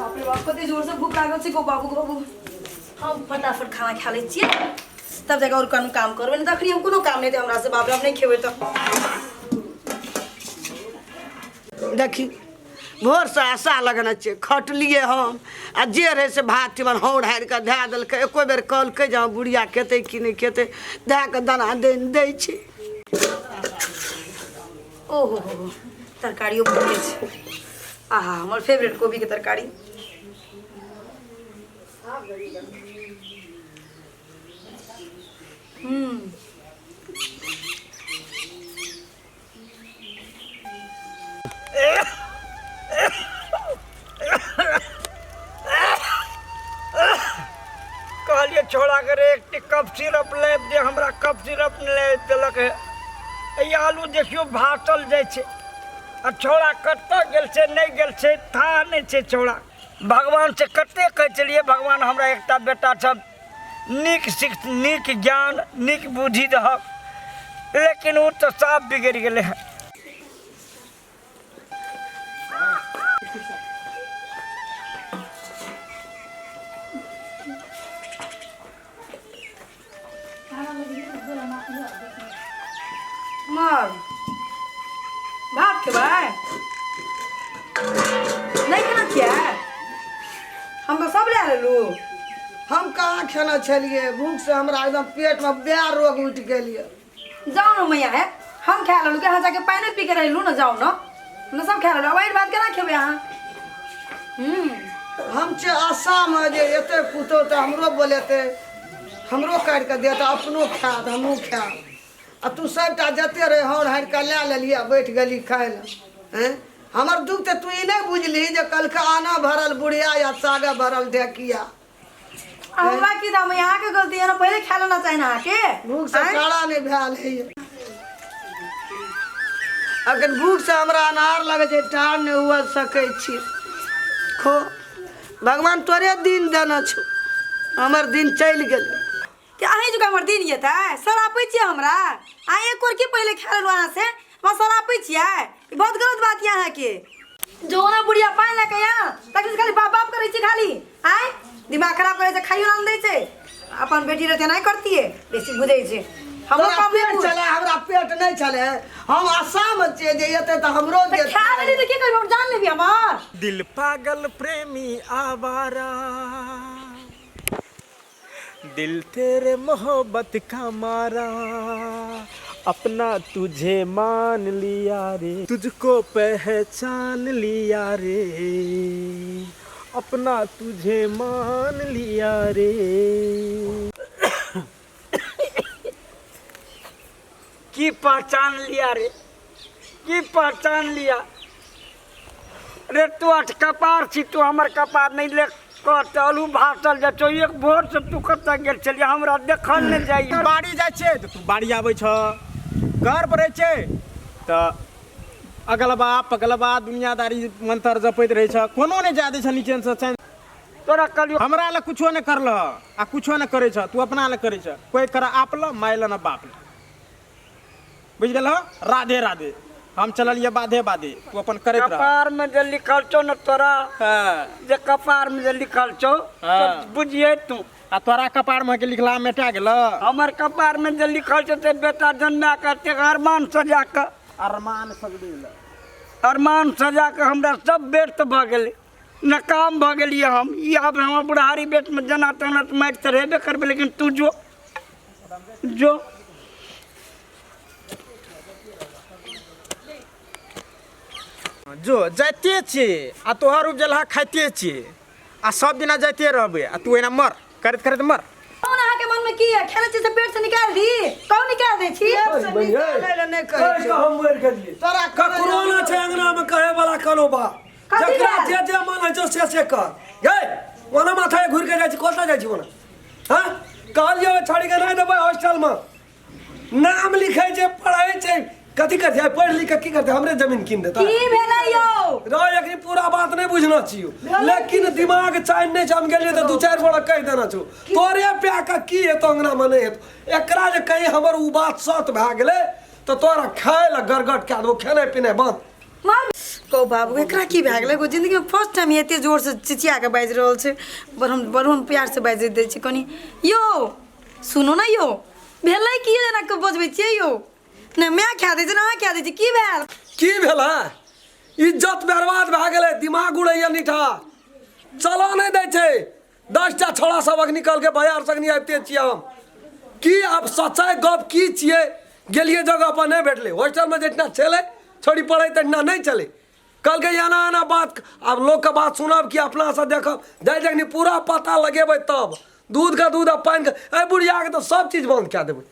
बाप रे बाप कते जोर से भूख लागल छै गो बाबू बाबू हम फटाफट खाना खा लै छियै तब जाके और कोनो काम करबै न तखनी हम कोनो काम नहीं दे हमरा से बाप रे हम नहीं खेबै त देखी भोर से आशा लगना चाहिए खटलिए हम आ जे रहे से भात तीमन हौड़ हारि के धै देलकै एको बेर कहलकै जे बुढ़िया खेतै कि नहीं खेतै धै के दाना दै छी। ओहो हो तरकारियो बनले छै आहा हमर फेवरेट कोबी के तरकारी कहलिए छोड़ा करे एक कप सिरप ले दे हमरा कप सिरप ले देलक है ई आलू देखियो भाटल जाइ छै आ छोड़ा कतऽ गेल छै नहीं गेल छै था नहीं छै छोड़ा भगवान से कते कहै छलिए भगवान हमरा एकटा बेटा छ नीक ज्ञान नीक बुद्धि दहक लेकिन वो तो साफ बिगड़ गेले है। मार भात खेबै नहीं खाना किया हम तो सब ले लेलू हम कहाँ खाना छलिए भूख से हमरा एकदम पेट में बेर रोग उठ गेलिए। जाओ ना मैया है हम खा लेलू यहाँ जाके पानी पी के रहलू ना जाओ ना सब खा लेलू वही बात केना खेबै अहाँ हम छे आशा में जे एते पुतो तो हमरो बोलेते हमरो काट के देता अपनो खात हमहूँ खाब आ तू सबटा जते रहे हौड़ हारि के ले लेलिए बैठ गेली खाए ला हमर दुख तो तू ई नहीं बुझली जे कल के आना भरल बुढ़िया या सागा भरल ढेकिया हमरा की दाम यहाँ के गलती है ना पहले खा लेना चाहिए ना के भूख से काड़ा नहीं भेल है अगर भूख से हमरा अनार लगे छै ठाढ़ नहीं हुआ सकै छी खो भगवान तोरे दिन देना छो हमर दिन चल गेलै क्या अहीं जो हमर दिन ये था सरापै छियै हमरा आ एक और के पहले खा लेलू अहाँ से वहाँ सरापै छियै ई बहुत गलत बात है अहाँ के जो ना बुढ़िया पानी लेके या तक खाली बाप बाप करै छी खाली आय दिमाग खराब करे छै खाइयो ना दै छै अपन बेटी रहते नहीं करती है बेसी बुझै छै हमरो काम नहीं चले हमरा पेट नहीं चले हम आसाम छे जे एते त हमरो दे खा लेली त की करब हम जान लेबी हमर दिल पागल प्रेमी आवारा दिल तेरे मोहब्बत का मारा अपना तुझे मान लिया रे तुझको पहचान लिया रे अपना तुझे मान लिया रे। की पहचान लिया रे की पहचान लिया रे तू अठ कपार छी तू हमर कपार नहीं ले चलू भाटल जा छो एक भोर से तू कतऽ गेल छलिए हमरा देखल नहीं जाइए बाड़ी जाइ छै तऽ तू बाड़ी आबै छ घर पर रहै छै तऽ अगलबा पगलबा दुनियादारी मंत्र जपैत रहै छ कोनो नहीं जा दै छ नीचे से तोरा कलियो हमरा ले कुछो नहीं करल आ कुछो नहीं करे छ तू अपना ले करे छ कोई कर आप ल माय ल न बाप ल बुझ गेल राधे राधे हम चलिए बाधे बाधे तू अपन करैत रह कपार में जे लिखल छो न तोरा जे कपार में जे लिखल छो बुझिए तू आ तोरा कपार में के लिखला मेटा गेल हमर कपार में जे लिखल छो ते बेटा जन्मा करते अरमान सजा के अरमान सगदेल अरमान सजा के हमरा सब व्यर्थ भ गेलै नाकाम भ गेलिए हम ई आब हमर बुढ़ारी बेट में जना तना मारि त रहबे करबे लेकिन तू जो जो जाते छे आ तोहर उपजलहा खाइते छे आ सब दिना जाते रहबे आ तू एना मर करत करत मर कौन अहाँ के मन में की है खेले चीज से पेट से निकाल दी कौन निकाल दे छी नहीं कहे हम मर गेलिए तोरा कोरोना छै अंगना में कहे वाला कनो बा जकरा जे मन है जो से कर गे ओना माथा घुर के जाय छी कोता जाय छी ओना हां कहलियो छोड़ी के नहीं देबै हॉस्टल में नाम लिखै छै पढ़ै छै कथी करते है पढ़ लिख के की करते हमरे जमीन कीन देता की भेलै यौ रो एकरी पूरा बात नहीं बुझना छियो लेकिन दिमाग चाइन नहीं हम गेलिए तो दू चार बड़ा कह देना छो तोरे पे का की है तो अंगना में नहीं है एकरा जे कहीं हमर उ बात सत भ गेले तो तोरा खाए ला गरगट के दो खाने पीने बंद मार कहू बाबू एकरा की भए गेलै जिंदगी में फर्स्ट टाइम एते जोर से चिचिया के बाजि रहल छै बड़ हम प्यार से बाजि दै छी कनी यो सुनो ना यो भेलै की एना के बजबै छियै यो ने मैं खा दै छी ना खा दै छी की भेल की भेल इज्जत बर्बाद भए गेलै दिमाग उड़ैया निठा चलो नहीं दै छै 10टा छोड़ा सबक निकल के बाजार संग आबिते छियै हम की आब सच्चाई गप की छियै गेलिए जगह पर नहीं भेटले हॉस्टल में जितना चले छोड़ी पड़े ततना नहीं चले कल के आना आना बात अब लोग का बात सुनब कि अपना से देखब जाय जखनी पूरा पता लगेबै तब दूध का दूध आ पानि का बुढ़िया के तो सब चीज बंद कए देबै